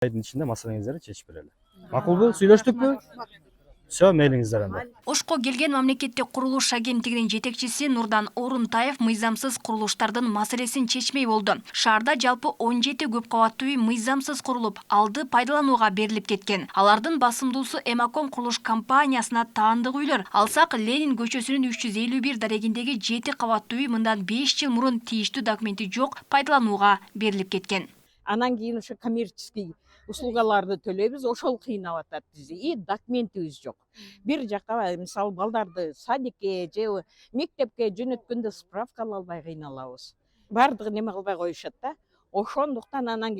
Айдын içinde маселеңиздерди чечип берели. Макулбу, сүйлөштүкпү? Все, мейлиңиздер анда. Ошко келген мамлекеттик курулуш агенттигинин жетекчиси Нурдан Орунтаев мыйзамсыз курулуштардын маселесин чечмей болду. Шаарда жалпы 17 көп кабаттуу үй мыйзамсыз курулуп, алды пайдаланууга берилип кеткен. Алардын басымдуусу Эмаком курулуш компаниясына таандык үйлөр. Алсак Ленин көчөсүнүн 351 дарегиндеги 7 кабаттуу үй мындан 5 жыл мурун тийиштүү документи жок пайдаланууга берилип кеткен. Анан кийин ошо коммерческий услугаларды төлөйбүз, ошол кыйнап атат бизди. И документибиз жок. Бир жакка мисалы балдарды садикке же мектепке жөнөткөндө справка ала албай кыйналабыз. Бардыгын эме кылбай коюшат да. Ошондуктан анан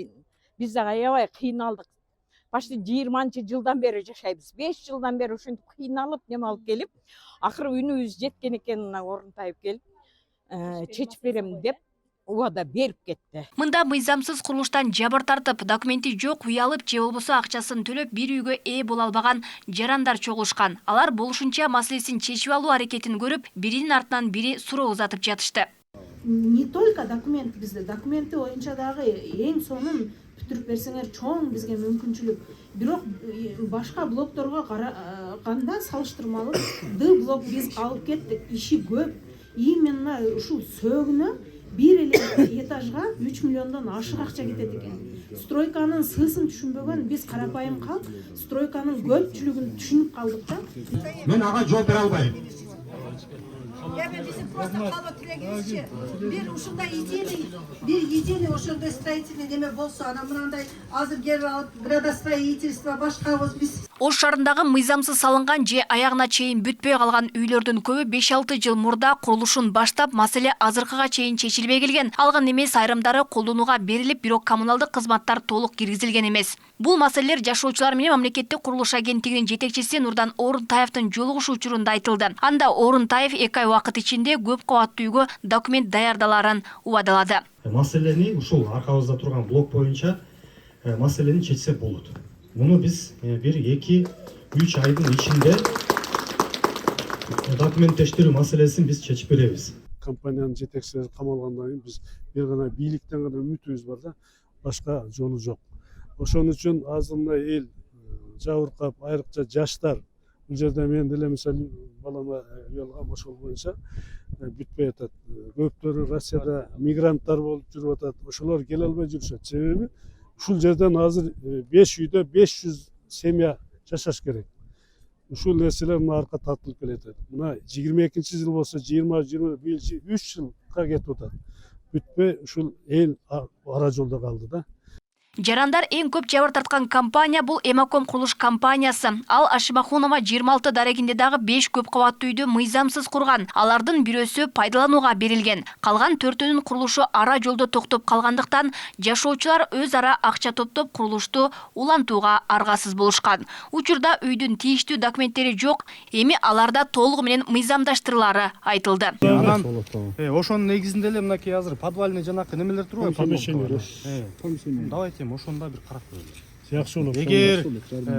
биз да аябай кыйналдык. Почти 20 жылдан бери жашайбыз. 5 жылдан бери ушинтип кыйналып неме алып келип, акыры үнүбүз жеткен экен, мына Орунтаев келип, чечип берем деп убада берип кетти. Мында мыйзамсыз курулуштан жабыр тартып, документи жок үй алып, же болбосо акчасын төлөп бир үйгө ээ боло албаган жарандар чогулушкан. Алар болушунча маселесин чечип алуу аракетин көрүп, биринин артынан бири суроо узатып жатышты. Не только документ бизде, документи боюнча дагы эң сонун бүтүрүп берсеңер чоң бизге мүмкүнчүлүк. Бирок башка блокторго караганда салыштырмалуу Д блок биз алып кеттик. Иши көп. Именно ушул сөгүнө бир эле этажга 3 миллиондон ашык акча кетет экен. Стройканын сысын түшүнбөгөн биз карапайым калк, стройканын көпчүлүгүн түшүнүп калдык да. Мен ага жооп бере албайм. Bizim просто kalma tilegimizce bir uşunda ideli ошондой строительный неме болсо анан мынандай азыр келип алып градостроительство башкабыз биз. Ош шаарындагы мыйзамсыз салынган же аягына чейин бүтпөй калган үйлөрдүн көбү 5-6 жыл мурда курулушун баштап, маселе азыркыга чейин чечилбей келген. Алган эмес айрымдары колдонууга берилип, бирок коммуналдык кызматтар толук киргизилген эмес. Бул маселелер жашоочулар менен мамлекеттик курулуш агенттигинин жетекчиси Нурдан Орунтаевдин жолугушуу учурунда айтылды. Анда Орунтаев 2 ай убакыт ичинде көп кабаттуу үйгө документ даярдаларын убадалады. Маселени ушул аркабызда турган блок боюнча маселени чечсек болот. Муну биз 1-2-3 айдын ичинде документтештирүү маселесин биз чечип беребиз. Компаниянын жетекчилери камалгандан кийин биз бир гана бийликтен гана үмүтүбүз бар да, башка жолу жок. Ошон үчүн азыр мына эл жабыркап, айрыкча жаштар, бул жерде мен деле мисалы балама үй алгам, ошол боюнча бүтпөй атат. Көптөрү Россияда мигранттар болуп жүрүп атат. Ошолор келе албай жүрүшөт. Себеби ушул жерден азыр 5 үйдө 500 семья жашаш керек. Ушул нерселер мына арка тартылып келет. Мына 22-жыл болсо 20 быйыл 3 жылга кетип атат. Бүтпөй ушул эл ара жолдо калды да. Жарандар эң көп жабыр тарткан компания бул Эмаком курулуш компаниясы. Ал Ашимахунова 26 дарегинде дагы 5 көп кабаттуу үйдү мыйзамсыз курган. Алардын бирөөсү пайдаланууга берилген. Калган 4-өнүн курулушу ара жолдо токтоп калгандыктан жашоочулар өз ара акча топтоп курулушту улантууга аргасыз болушкан. Учурда үйдүн тийиштүү документтери жок, эми аларда толугу менен мыйзамдаштырылары айтылды. Анан ошонун негизинде эле мынакей азыр подвальный жанакы немелер турбайбы? Давайте ошонда бир карап көрөлү. Жакшы болот. Эгер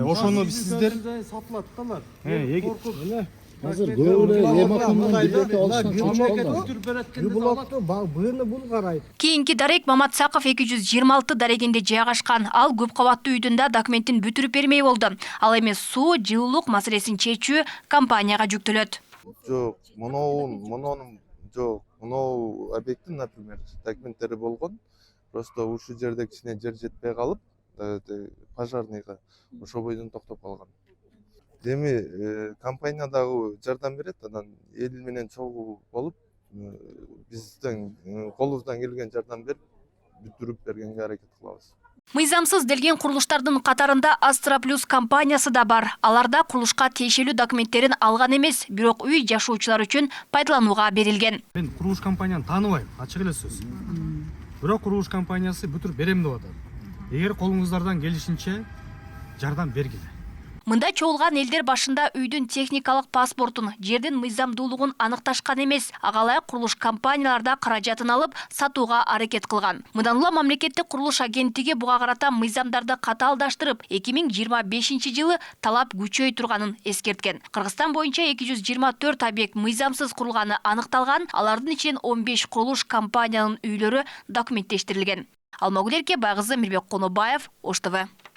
ошону сиздер Сатылат калар. Азыр бул карайт. Кийинки дарек Мамат Саков 226 дарегинде жайгашкан. Ал көп кабаттуу үйдүн да документин бүтүрүп бермей болду. Ал эми суу, жылуулук маселесин чечүү компанияга жүктөлөт. Жок, мунун жок. Мунун объекттин, например, документтери болгон. Просто ушул жерде кичине жер жетпей калып, пожарныйга ошол бойдон токтоп калган. Эми компания дагы жардам берет, анан эл менен чогуу болуп, бизден колубуздан келген жардам берип, бүтүрүп бергенге аракет кылабыз. Мыйзамсыз делген курулуштардын катарында Астра Плюс компаниясы да бар. Аларда курулушка тиешелүү документтерин алган эмес, бирок үй жашоочулар үчүн пайдаланууга берилген. Мен курулуш компанияны тааныбайм, ачык эле сөз. Бирок курулуш компаниясы бүтүрүп берем деп атат. Эгер колуңуздардан келишинче жардам бергиле. Мында чогулган элдер башында үйдүн техникалык паспортун, жердин мыйзамдуулугун аныкташкан эмес, агалай курулуш компанияларда каражатын алып сатууга аракет кылган. Мындан улам мамлекеттик курулуш агенттиги буга карата мыйзамдарды катаалдаштырып, 2025-жылы талап күчөй турганын эскерткен. Кыргызстан боюнча 224 объект мыйзамсыз курулганы аныкталган, алардын ичинен 15 курулуш компаниянын үйлөрү документтештирилген. Алмагүл Эрке, Байгызы Мирбек Конобаев, Ош ТВ.